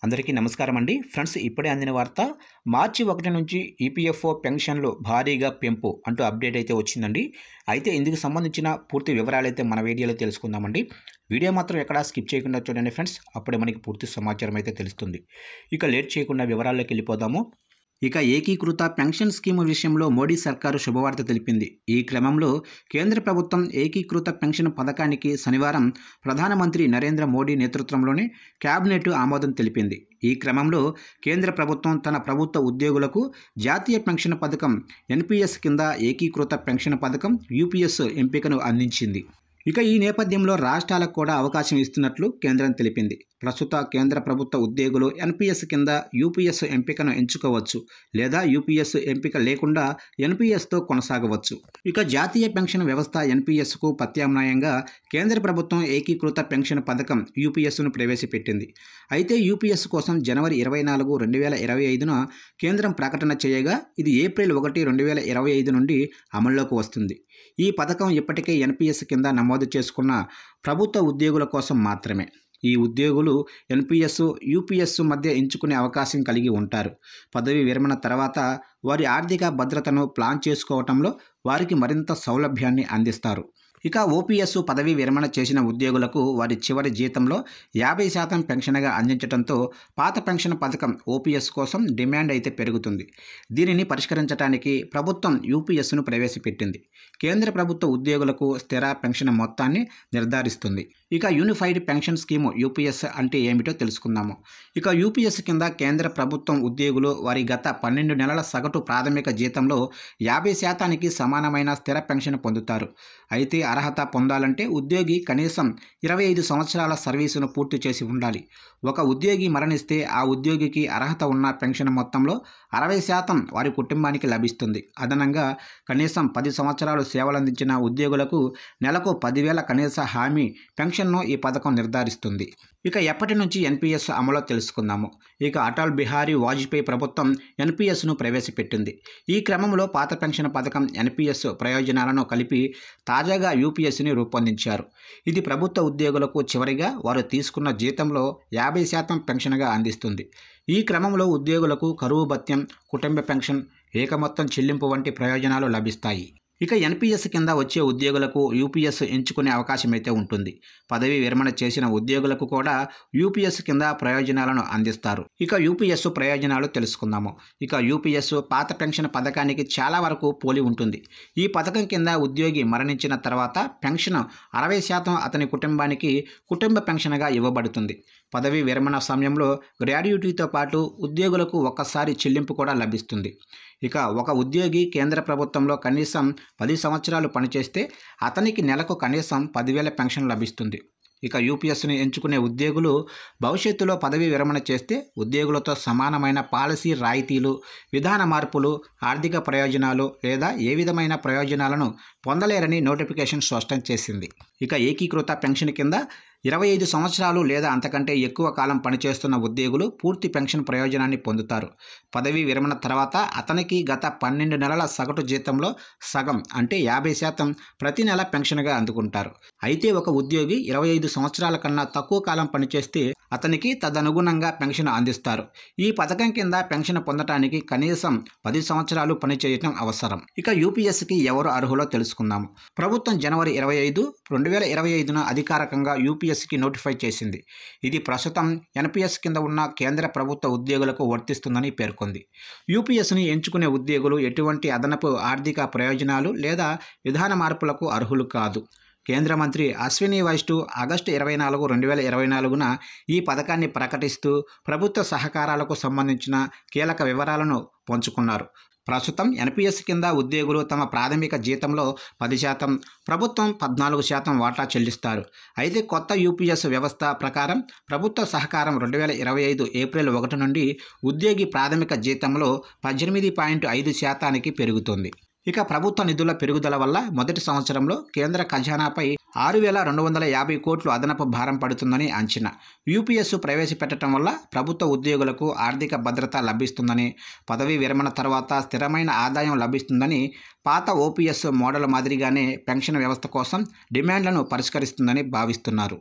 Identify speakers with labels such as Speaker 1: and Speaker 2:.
Speaker 1: అందరికీ నమస్కారం అండి. ఫ్రెండ్స్, ఇప్పుడే అందిన వార్త. మార్చి 1 నుంచి ఈపీఎఫ్ఓ పెన్షన్లు భారీగా పెంపు అంటూ అప్డేట్ అయితే వచ్చిందండి. అయితే ఇందుకు సంబంధించిన పూర్తి వివరాలైతే మన వీడియోలో తెలుసుకుందామండి. వీడియో మాత్రం ఎక్కడా స్కిప్ చేయకుండా చూడండి ఫ్రెండ్స్. అప్పుడే మనకి పూర్తి సమాచారం అయితే తెలుస్తుంది. ఇక లేట్ చేయకుండా వివరాల్లోకి వెళ్ళిపోదాము. ఇక ఏకీకృత పెన్షన్ స్కీము విషయంలో మోడీ సర్కారు శుభవార్త తెలిపింది. ఈ క్రమంలో కేంద్ర ప్రభుత్వం ఏకీకృత పెన్షన్ పథకానికి శనివారం ప్రధానమంత్రి నరేంద్ర మోడీ నేతృత్వంలోని కేబినెట్ ఆమోదం తెలిపింది. ఈ క్రమంలో కేంద్ర ప్రభుత్వం తన ప్రభుత్వ ఉద్యోగులకు జాతీయ పెన్షన్ పథకం ఎన్పీఎస్ కింద ఏకీకృత పెన్షన్ పథకం యూపీఎస్ ఎంపికను అందించింది. ఇక ఈ నేపథ్యంలో రాష్ట్రాలకు కూడా అవకాశం ఇస్తున్నట్లు కేంద్రం తెలిపింది. ప్రస్తుత కేంద్ర ప్రభుత్వ ఉద్యోగులు ఎన్పీఎస్ కింద యూపీఎస్ ఎంపికను ఎంచుకోవచ్చు, లేదా యూపీఎస్ ఎంపిక లేకుండా ఎన్పీఎస్తో కొనసాగవచ్చు. ఇక జాతీయ పెన్షన్ వ్యవస్థ ఎన్పీఎస్కు ప్రత్యామ్నాయంగా కేంద్ర ప్రభుత్వం ఏకీకృత పెన్షన్ పథకం యూపీఎస్ను ప్రవేశపెట్టింది. అయితే యూపీఎస్ కోసం జనవరి 24, 2025న కేంద్రం ప్రకటన చేయగా ఇది ఏప్రిల్ 1, 2025 నుండి అమల్లోకి వస్తుంది. ఈ పథకం ఇప్పటికే ఎన్పీఎస్ కింద నమోదు చేసుకున్న ప్రభుత్వ ఉద్యోగుల కోసం మాత్రమే. ఈ ఉద్యోగులు ఎన్పీఎస్, యూపీఎస్ మధ్య ఎంచుకునే అవకాశం కలిగి ఉంటారు. పదవీ విరమణ తర్వాత వారి ఆర్థిక భద్రతను ప్లాన్ చేసుకోవటంలో వారికి మరింత సౌలభ్యాన్ని అందిస్తారు. ఇక ఓపీఎస్ పదవీ విరమణ చేసిన ఉద్యోగులకు వారి చివరి జీతంలో 50% పెన్షన్గా అందించడంతో పాత పెన్షన్ పథకం ఓపీఎస్ కోసం డిమాండ్ అయితే పెరుగుతుంది. దీనిని పరిష్కరించడానికి ప్రభుత్వం యూపీఎస్ను ప్రవేశపెట్టింది. కేంద్ర ప్రభుత్వ ఉద్యోగులకు స్థిర పెన్షన్ మొత్తాన్ని నిర్ధారిస్తుంది. ఇక యూనిఫైడ్ పెన్షన్ స్కీము యూపీఎస్ అంటే ఏమిటో తెలుసుకుందాము. ఇక యూపీఎస్ కింద కేంద్ర ప్రభుత్వం ఉద్యోగులు వారి గత 12 నెలల సగటు ప్రాథమిక జీతంలో 50%కి సమానమైన స్థిర పెన్షన్ పొందుతారు. అయితే అర్హత పొందాలంటే ఉద్యోగి కనీసం 25 సంవత్సరాల సర్వీసును పూర్తి చేసి ఉండాలి. ఒక ఉద్యోగి మరణిస్తే ఆ ఉద్యోగికి అర్హత ఉన్న పెన్షన్ మొత్తంలో 60% వారి కుటుంబానికి లభిస్తుంది. అదనంగా కనీసం 10 సంవత్సరాలు సేవలందించిన ఉద్యోగులకు నెలకు 10,000 కనీస హామీ పెన్షన్ను ఈ పథకం నిర్ధారిస్తుంది. ఇక ఎప్పటి నుంచి ఎన్పీఎస్ అమలో తెలుసుకుందాము. ఇక అటల్ బిహారీ వాజ్పేయి ప్రభుత్వం ఎన్పీఎస్ను ప్రవేశపెట్టింది. ఈ క్రమంలో పాత పెన్షన్ పథకం ఎన్పీఎస్ ప్రయోజనాలను కలిపి తాజాగా యూపీఎస్ని రూపొందించారు. ఇది ప్రభుత్వ ఉద్యోగులకు చివరిగా వారు తీసుకున్న జీతంలో 50% పెన్షన్గా అందిస్తుంది. ఈ క్రమంలో ఉద్యోగులకు కరువు భత్యం, కుటుంబ పెన్షన్, ఏకమొత్తం చెల్లింపు వంటి ప్రయోజనాలు లభిస్తాయి. ఇక ఎన్పీఎస్ కింద వచ్చే ఉద్యోగులకు యూపీఎస్ ఎంచుకునే అవకాశం అయితే ఉంటుంది. పదవీ విరమణ చేసిన ఉద్యోగులకు కూడా యూపీఎస్ కింద ప్రయోజనాలను అందిస్తారు. ఇక యూపీఎస్ ప్రయోజనాలు తెలుసుకుందాము. ఇక యూపీఎస్ పాత పెన్షన్ పథకానికి చాలా వరకు పోలి ఉంటుంది. ఈ పథకం కింద ఉద్యోగి మరణించిన తర్వాత పెన్షన్ 60% అతని కుటుంబానికి కుటుంబ పెన్షన్గా ఇవ్వబడుతుంది. పదవీ విరమణ సమయంలో గ్రాడ్యుటీతో పాటు ఉద్యోగులకు ఒక్కసారి చెల్లింపు కూడా లభిస్తుంది. ఇక ఒక ఉద్యోగి కేంద్ర ప్రభుత్వంలో కనీసం 10 సంవత్సరాలు పనిచేస్తే అతనికి నెలకు కనీసం 10,000 పెన్షన్ లభిస్తుంది. ఇక యూపీఎస్ని ఎంచుకునే ఉద్యోగులు భవిష్యత్తులో పదవీ విరమణ చేస్తే ఉద్యోగులతో సమానమైన పాలసీ రాయితీలు, విధాన మార్పులు, ఆర్థిక ప్రయోజనాలు లేదా ఏ విధమైన ప్రయోజనాలను పొందలేరని నోటిఫికేషన్ స్పష్టం చేసింది. ఇక ఏకీకృత పెన్షన్ కింద 25 సంవత్సరాలు లేదా అంతకంటే ఎక్కువ కాలం పనిచేస్తున్న ఉద్యోగులు పూర్తి పెన్షన్ ప్రయోజనాన్ని పొందుతారు. పదవీ విరమణ తర్వాత అతనికి గత 12 నెలల సగటు జీతంలో సగం అంటే 50% ప్రతి నెల పెన్షన్గా అందుకుంటారు. అయితే ఒక ఉద్యోగి 25 సంవత్సరాల కన్నా తక్కువ కాలం పనిచేస్తే అతనికి తదనుగుణంగా పెన్షన్ అందిస్తారు. ఈ పథకం కింద పెన్షన్ పొందటానికి కనీసం 10 సంవత్సరాలు పనిచేయటం అవసరం. ఇక యూపీఎస్కి ఎవరు అర్హులో తెలుసుకుందాము. ప్రభుత్వం జనవరి 25, 2025న అధికారికంగా యూపీఎస్కి నోటిఫై చేసింది. ఇది ప్రస్తుతం ఎన్పీఎస్ కింద ఉన్న కేంద్ర ప్రభుత్వ ఉద్యోగులకు వర్తిస్తుందని పేర్కొంది. యూపీఎస్ని ఎంచుకునే ఉద్యోగులు ఎటువంటి అదనపు ఆర్థిక ప్రయోజనాలు లేదా విధాన మార్పులకు అర్హులు కాదు. కేంద్ర మంత్రి అశ్విని వైష్ణవ్ ఆగస్టు 24, 2024న ఈ పథకాన్ని ప్రకటిస్తూ ప్రభుత్వ సహకారాలకు సంబంధించిన కీలక వివరాలను పంచుకున్నారు. ప్రస్తుతం ఎన్పీఎస్ కింద ఉద్యోగులు తమ ప్రాథమిక జీతంలో 10%, ప్రభుత్వం 14% వాటా చెల్లిస్తారు. అయితే కొత్త యూపీఎస్ వ్యవస్థ ప్రకారం ప్రభుత్వ సహకారం 2025 ఏప్రిల్ 1 నుండి ఉద్యోగి ప్రాథమిక జీతంలో 18.5%కి పెరుగుతుంది. ఇక ప్రభుత్వ నిధుల పెరుగుదల వల్ల మొదటి సంవత్సరంలో కేంద్ర ఖజానాపై 6,250 కోట్లు అదనపు భారం పడుతుందని అంచనా. యూపీఎస్ ప్రవేశపెట్టడం వల్ల ప్రభుత్వ ఉద్యోగులకు ఆర్థిక భద్రత లభిస్తుందని, పదవీ విరమణ తర్వాత స్థిరమైన ఆదాయం లభిస్తుందని, పాత ఓపీఎస్ మోడల్ మాదిరిగానే పెన్షన్ వ్యవస్థ కోసం డిమాండ్లను పరిష్కరిస్తుందని భావిస్తున్నారు.